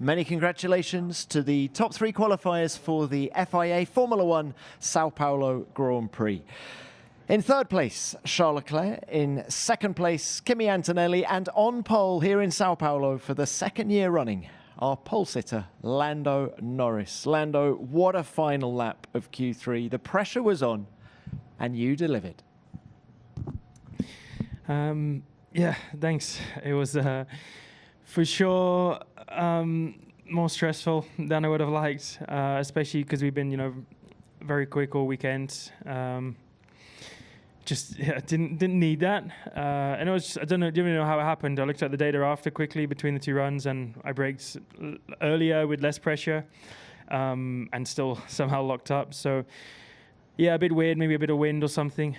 Many congratulations to the top 3 qualifiers for the FIA Formula One Sao Paulo Grand Prix. In third place, Charles Leclerc. In second place, Kimi Antonelli. And on pole here in Sao Paulo for the second year running, our pole sitter, Lando Norris. Lando, what a final lap of Q3. The pressure was on, and you delivered. Yeah, thanks. It was for sure more stressful than I would have liked, especially because we've been, very quick all weekend. Didn't need that, and it was I didn't even know how it happened. I looked at the data after quickly between the 2 runs, and I braked earlier with less pressure, and still somehow locked up. So yeah, a bit weird, maybe a bit of wind or something.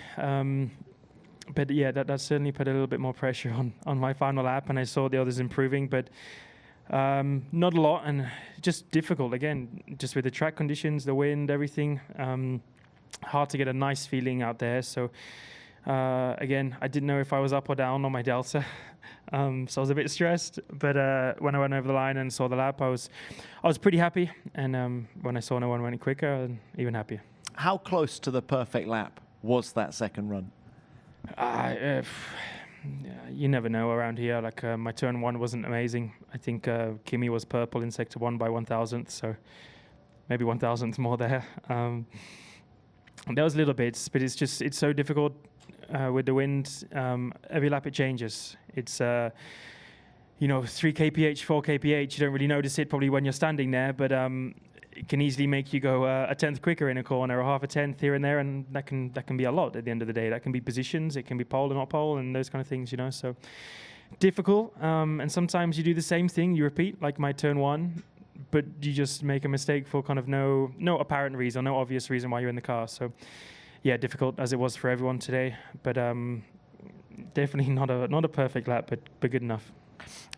But yeah, that certainly put a little bit more pressure on my final lap, and I saw the others improving, but not a lot, and just difficult again, just with the track conditions, the wind, everything. Hard to get a nice feeling out there. So again, I didn't know if I was up or down on my delta, so I was a bit stressed. But when I went over the line and saw the lap, I was pretty happy. And when I saw no one went quicker, even happier. How close to the perfect lap was that second run? You never know around here. Like my turn 1 wasn't amazing. I think Kimi was purple in sector 1 by 1,000th, so maybe 1,000th more there. There was little bits, but it's so difficult with the wind. Every lap it changes. It's 3 kph, 4 kph. You don't really notice it probably when you're standing there, but it can easily make you go a tenth quicker in a corner, or half a tenth here and there, and that can be a lot at the end of the day. That can be positions, it can be pole and not pole, and those kind of things. So difficult. And sometimes you do the same thing, you repeat, like my turn 1. But you just make a mistake for kind of no apparent reason, no obvious reason why you're in the car. So, yeah, difficult as it was for everyone today. But definitely not a perfect lap, but good enough.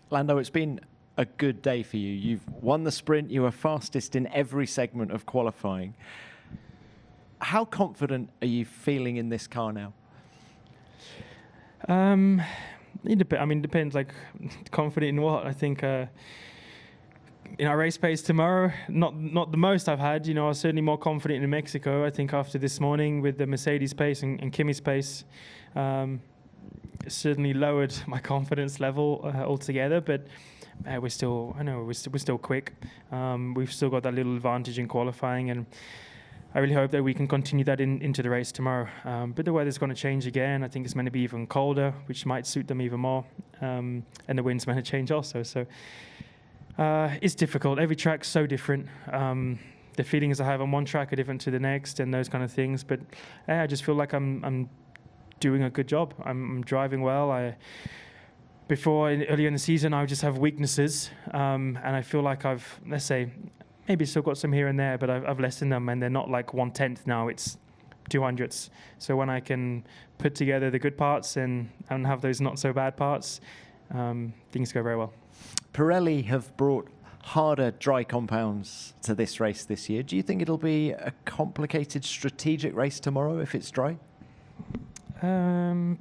Lando, it's been a good day for you. You've won the sprint. You were fastest in every segment of qualifying. How confident are you feeling in this car now? It depends. Like, confident in what? I think. In our race pace tomorrow, not the most I've had. I was certainly more confident in Mexico. I think after this morning with the Mercedes pace and Kimi's pace, certainly lowered my confidence level altogether. But we're still quick. We've still got that little advantage in qualifying, and I really hope that we can continue that into the race tomorrow. But the weather's going to change again. I think it's going to be even colder, which might suit them even more, and the wind's going to change also. So. It's difficult. Every track's so different. The feelings I have on one track are different to the next, and those kind of things. But I just feel like I'm doing a good job. I'm driving well. Earlier in the season, I would just have weaknesses, and I feel like I've, let's say, maybe still got some here and there, but I've lessened them, and they're not like 1/10 now. It's 200ths. So when I can put together the good parts and have those not so bad parts, things go very well. Pirelli have brought harder dry compounds to this race this year. Do you think it'll be a complicated strategic race tomorrow if it's dry? I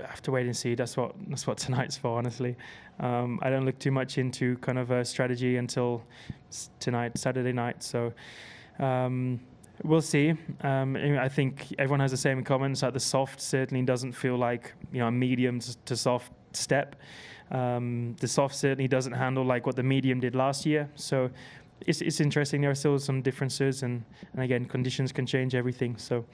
have to wait and see. That's what tonight's for, honestly. I don't look too much into kind of a strategy until tonight, Saturday night. So we'll see. I think everyone has the same in common. So the soft certainly doesn't feel like a medium to soft step. The soft certainly doesn't handle like what the medium did last year. So it's interesting. There are still some differences, and again, conditions can change everything. So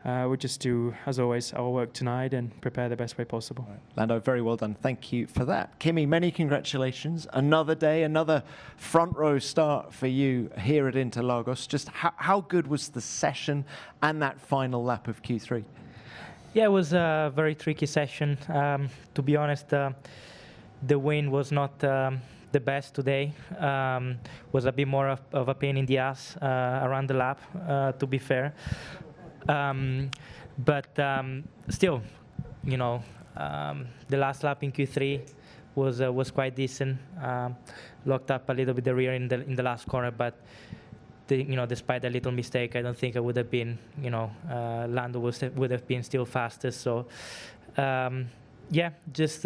we'll just do, as always, our work tonight and prepare the best way possible. Right. Lando, very well done. Thank you for that. Kimi, many congratulations. Another day, another front row start for you here at Interlagos. Just how good was the session and that final lap of Q3? Yeah, it was a very tricky session. To be honest, the wind was not the best today. Was a bit more of a pain in the ass around the lap, to be fair. But still, the last lap in Q3 was quite decent. Locked up a little bit the rear in the last corner, but despite that little mistake, I don't think I would have been, Lando would have been still fastest. So, yeah, just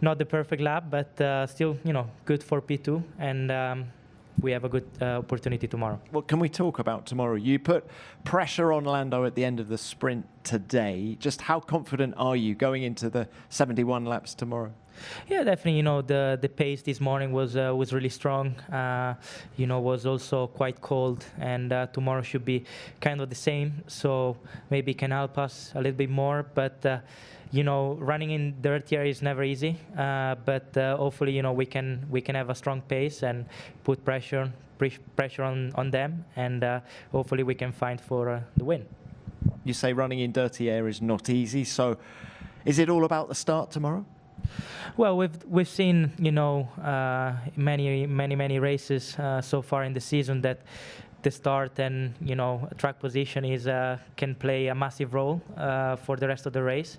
not the perfect lap, but still, good for P2, and we have a good opportunity tomorrow. Well, can we talk about tomorrow? You put pressure on Lando at the end of the sprint today. Just how confident are you going into the 71 laps tomorrow? Yeah, definitely. The pace this morning was really strong. Was also quite cold, and tomorrow should be kind of the same. So maybe it can help us a little bit more. But running in dirty air is never easy. But hopefully, we can have a strong pace and put pressure on them, and hopefully we can fight for the win. You say running in dirty air is not easy. So, is it all about the start tomorrow? Well, we've seen many races so far in the season that the start and track position can play a massive role for the rest of the race.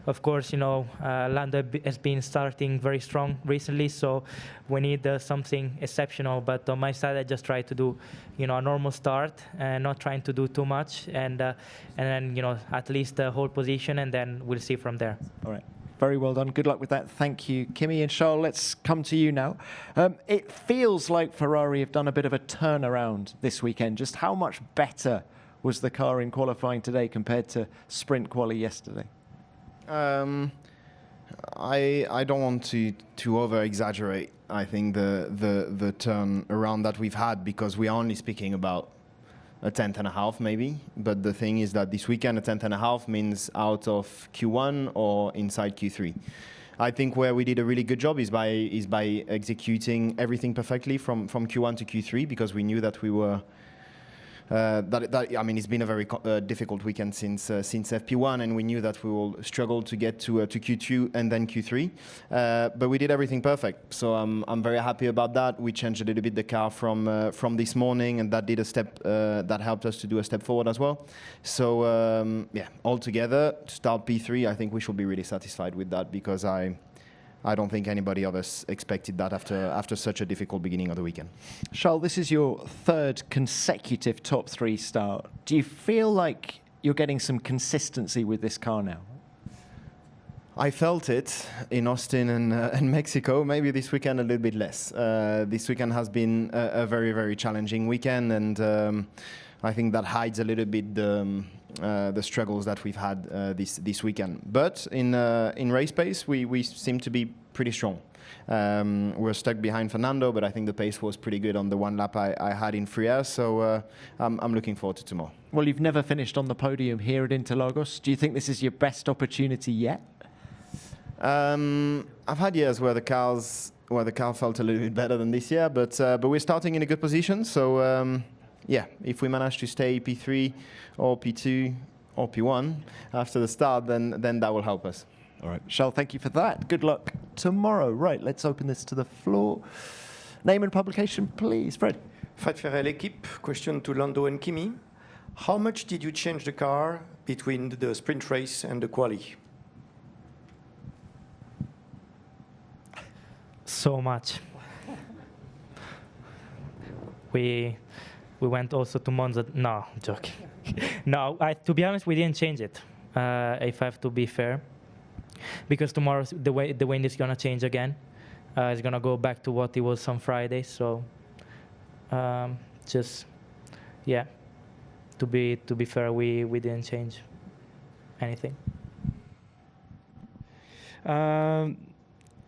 Of course, Lando has been starting very strong recently, so we need something exceptional. But on my side, I just try to do a normal start and not trying to do too much, and then at least hold position, and then we'll see from there. All right. Very well done. Good luck with that. Thank you, Kimi. And Charles, let's come to you now. It feels like Ferrari have done a bit of a turnaround this weekend. Just how much better was the car in qualifying today compared to sprint quali yesterday? I don't want to over-exaggerate, I think, the turn around that we've had, because we are only speaking about a tenth and a half maybe, but the thing is that this weekend a tenth and a half means out of Q1 or inside Q3. I think where we did a really good job is by executing everything perfectly from Q1 to Q3, because we knew that we were it's been a very difficult weekend since FP1, and we knew that we will struggle to get to Q2 and then Q3. But we did everything perfect, so I'm very happy about that. We changed a little bit the car from this morning, and that did a step that helped us to do a step forward as well. So altogether, to start P3, I think we should be really satisfied with that, because I don't think anybody of us expected that after such a difficult beginning of the weekend. Charles, this is your third consecutive top three start. Do you feel like you're getting some consistency with this car now? I felt it in Austin and Mexico. Maybe this weekend a little bit less. This weekend has been a very, very challenging weekend, and I think that hides a little bit the struggles that we've had this weekend. But in race pace, we seem to be pretty strong. We're stuck behind Fernando, but I think the pace was pretty good on the one lap I had in Frias, so I'm looking forward to tomorrow. Well, you've never finished on the podium here at Interlagos. Do you think this is your best opportunity yet? I've had years where the car felt a little bit better than this year, but we're starting in a good position, so if we manage to stay P3 or P2 or P1 after the start, then that will help us. All right, Charles, thank you for that. Good luck tomorrow. Right, let's open this to the floor. Name and publication, please. Fred. Fred Ferrer, L'Equipe. Question to Lando and Kimi. How much did you change the car between the sprint race and the quali? So much. We went also to Monza. No, I'm joking. No, to be honest, we didn't change it. If I have to be fair, because tomorrow the wind is gonna change again. It's gonna go back to what it was on Friday. So, to be fair, we didn't change anything.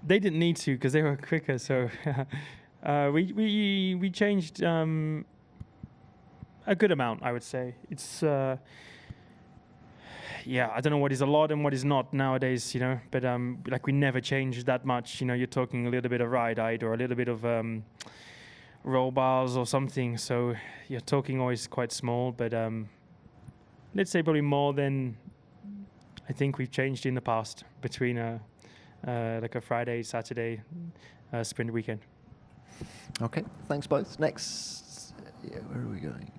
They didn't need to, because they were quicker. So we changed a good amount, I would say. It's I don't know what is a lot and what is not nowadays, but like we never changed that much. You're talking a little bit of ride height or a little bit of roll bars or something. So you're talking always quite small, but let's say probably more than I think we've changed in the past between like a Friday, Saturday sprint weekend. Okay, thanks both. Next, where are we going?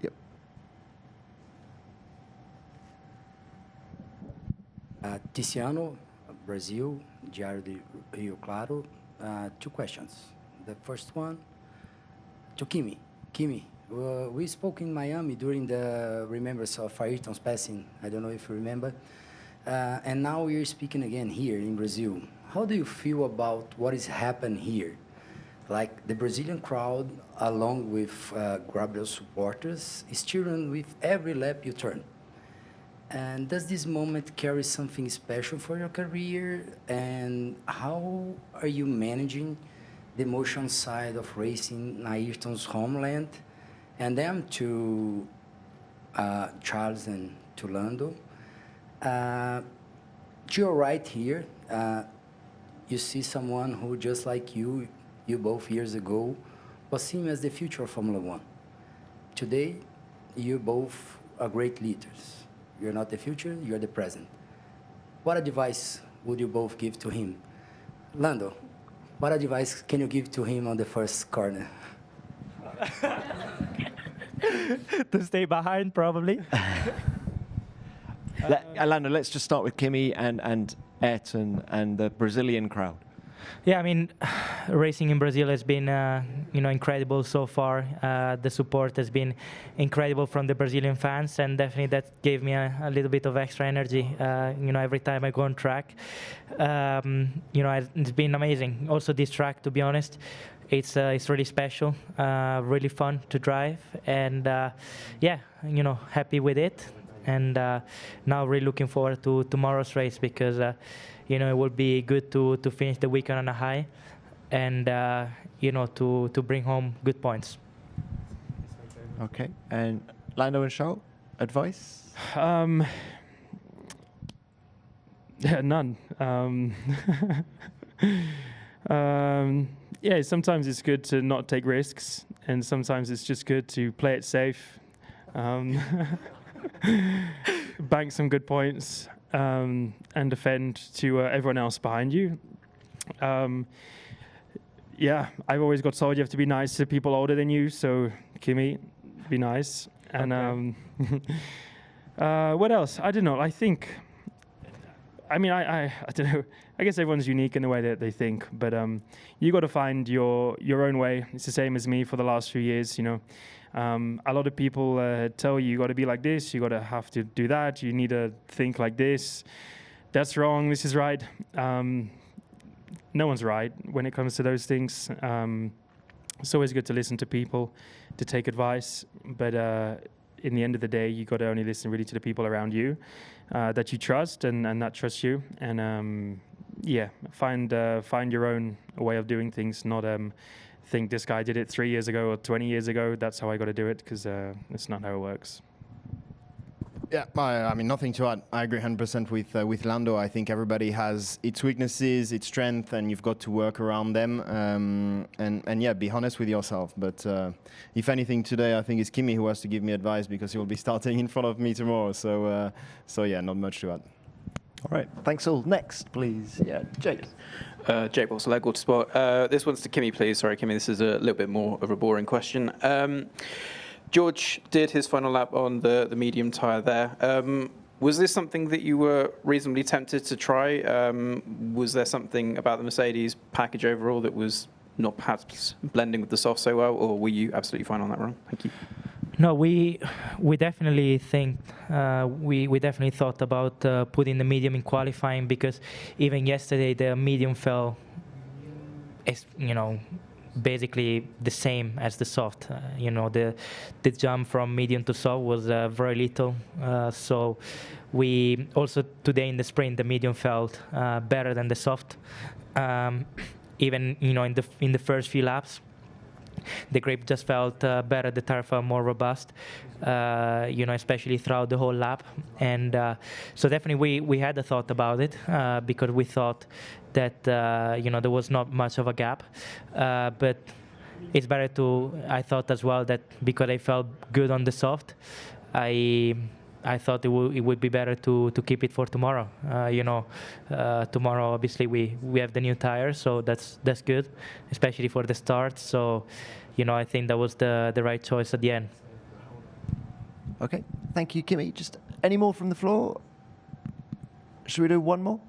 Yep. Tiziano, Brazil, Diário de Rio Claro. 2 questions. The first one to Kimi. Kimi, we spoke in Miami during the remembrance of Ayrton's passing. I don't know if you remember. And now we're speaking again here in Brazil. how do you feel about what is happening here? Like the Brazilian crowd, along with Gabriel supporters, is cheering with every lap you turn. And does this moment carry something special for your career? And how are you managing the emotion side of racing in Ayrton's homeland? And then to Charles and to Lando. To your right here, you see someone who, just like you both years ago, was seen as the future of Formula One. Today, you both are great leaders. You're not the future, you're the present. What advice would you both give to him? Lando, what advice can you give to him on the first corner? To stay behind, probably. Lando, let's just start with Kimi and Ayrton and the Brazilian crowd. Yeah, I mean, racing in Brazil has been, incredible so far. The support has been incredible from the Brazilian fans, and definitely that gave me a little bit of extra energy. Every time I go on track, it's been amazing. Also, this track, to be honest, it's really special, really fun to drive, and happy with it. And now really looking forward to tomorrow's race because, it will be good to finish the weekend on a high and, to bring home good points. Okay. And Lando and Charles, advice? None. Sometimes it's good to not take risks, and sometimes it's just good to play it safe. Bank some good points and defend to everyone else behind you. I've always got told you have to be nice to people older than you, so Kimi, be nice. And okay. What else? I don't know. I don't know. I guess everyone's unique in the way that they think, but you got to find your own way. It's the same as me for the last few years, A lot of people tell you got to be like this, you got to have to do that, you need to think like this. That's wrong, this is right. No one's right when it comes to those things. It's always good to listen to people, to take advice, but in the end of the day, you got to only listen really to the people around you that you trust and that trust you. And find your own way of doing things, not think this guy did it 3 years ago or 20 years ago, that's how I got to do it, because it's not how it works. Yeah, I mean, nothing to add. I agree 100% with Lando. I think everybody has its weaknesses, its strength, and you've got to work around them. Be honest with yourself. But if anything, today I think it's Kimi who has to give me advice because he will be starting in front of me tomorrow. So not much to add. All right, thanks all. Next, please. Yeah, Jake. Jake Bolson, Autosport. This one's to Kimi, please. Sorry, Kimi, this is a little bit more of a boring question. George did his final lap on the medium tyre there. Was this something that you were reasonably tempted to try? Was there something about the Mercedes package overall that was not perhaps blending with the soft so well, or were you absolutely fine on that run? Thank you. No, we definitely think we definitely thought about putting the medium in qualifying, because even yesterday the medium fell, basically the same as the soft. The jump from medium to soft was very little. So we also today in the sprint the medium felt better than the soft. Even in the first few laps, the grip just felt better. The tire felt more robust, especially throughout the whole lap. And so definitely we had a thought about it because we thought that, there was not much of a gap. But it's better I thought as well that because I felt good on the soft, I thought it would be better to keep it for tomorrow. Tomorrow obviously we have the new tires, so that's good, especially for the start. So, I think that was the right choice at the end. Okay, thank you, Kimi. Just any more from the floor? Should we do one more?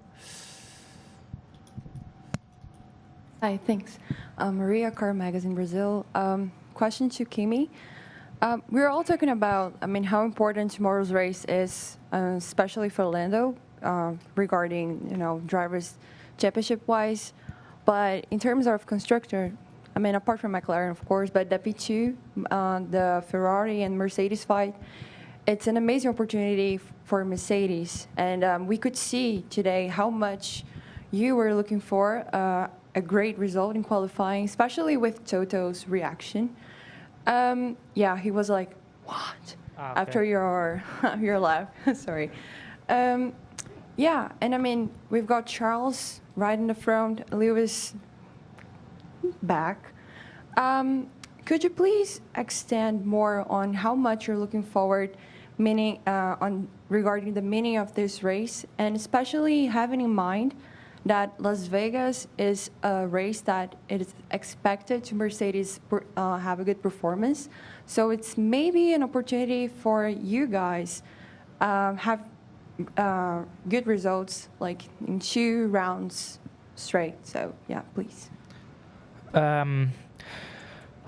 Hi, thanks. Maria, Car Magazine Brazil. Question to Kimi. We're all talking about, how important tomorrow's race is, especially for Lando, regarding, drivers championship-wise. But in terms of constructor, I mean, apart from McLaren, of course, but the P2, the Ferrari and Mercedes fight, it's an amazing opportunity for Mercedes. And we could see today how much you were looking for a great result in qualifying, especially with Toto's reaction. Yeah, he was like, what? Okay. After your lap, sorry. Yeah, and I mean, we've got Charles right in the front, Lewis back. Could you please extend more on how much you're looking forward, meaning regarding the meaning of this race, and especially having in mind that Las Vegas is a race that it is expected to Mercedes have a good performance. So it's maybe an opportunity for you guys have good results like in 2 rounds straight. So yeah, please.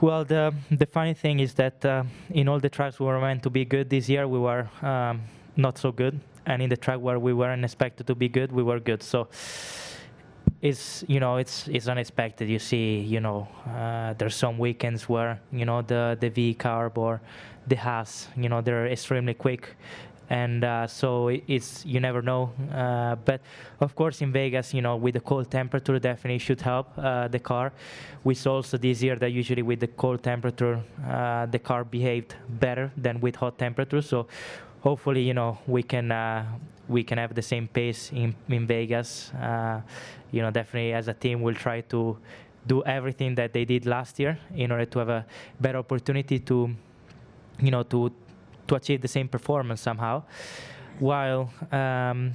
Well, the funny thing is that in all the tracks we were meant to be good this year, we were not so good, and in the track where we weren't expected to be good, we were good. So it's it's unexpected. You see, there's some weekends where the V carb or the Haas, they're extremely quick. And so it's you never know. But of course, in Vegas, with the cold temperature, definitely should help the car. We saw also this year that usually with the cold temperature, the car behaved better than with hot temperature. So hopefully, we can have the same pace in Vegas. Definitely as a team, we'll try to do everything that they did last year in order to have a better opportunity to achieve the same performance somehow. While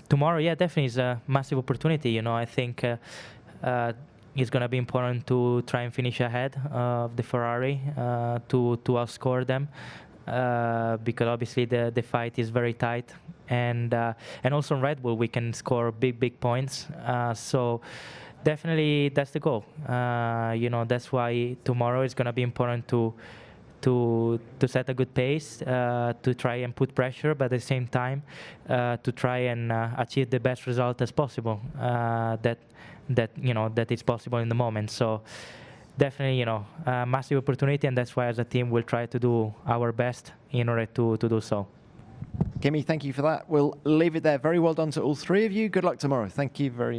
tomorrow, yeah, definitely is a massive opportunity. I think it's going to be important to try and finish ahead of the Ferrari, to outscore them, because obviously the fight is very tight. And also in Red Bull, we can score big points. So definitely that's the goal. That's why tomorrow is going to be important to set a good pace, to try and put pressure, but at the same time to try and achieve the best result as possible that is possible in the moment. So definitely a massive opportunity, and that's why as a team we'll try to do our best in order to do so. Kimi, thank you for that. We'll leave it there. Very well done to all 3 of you. Good luck tomorrow. Thank you very much.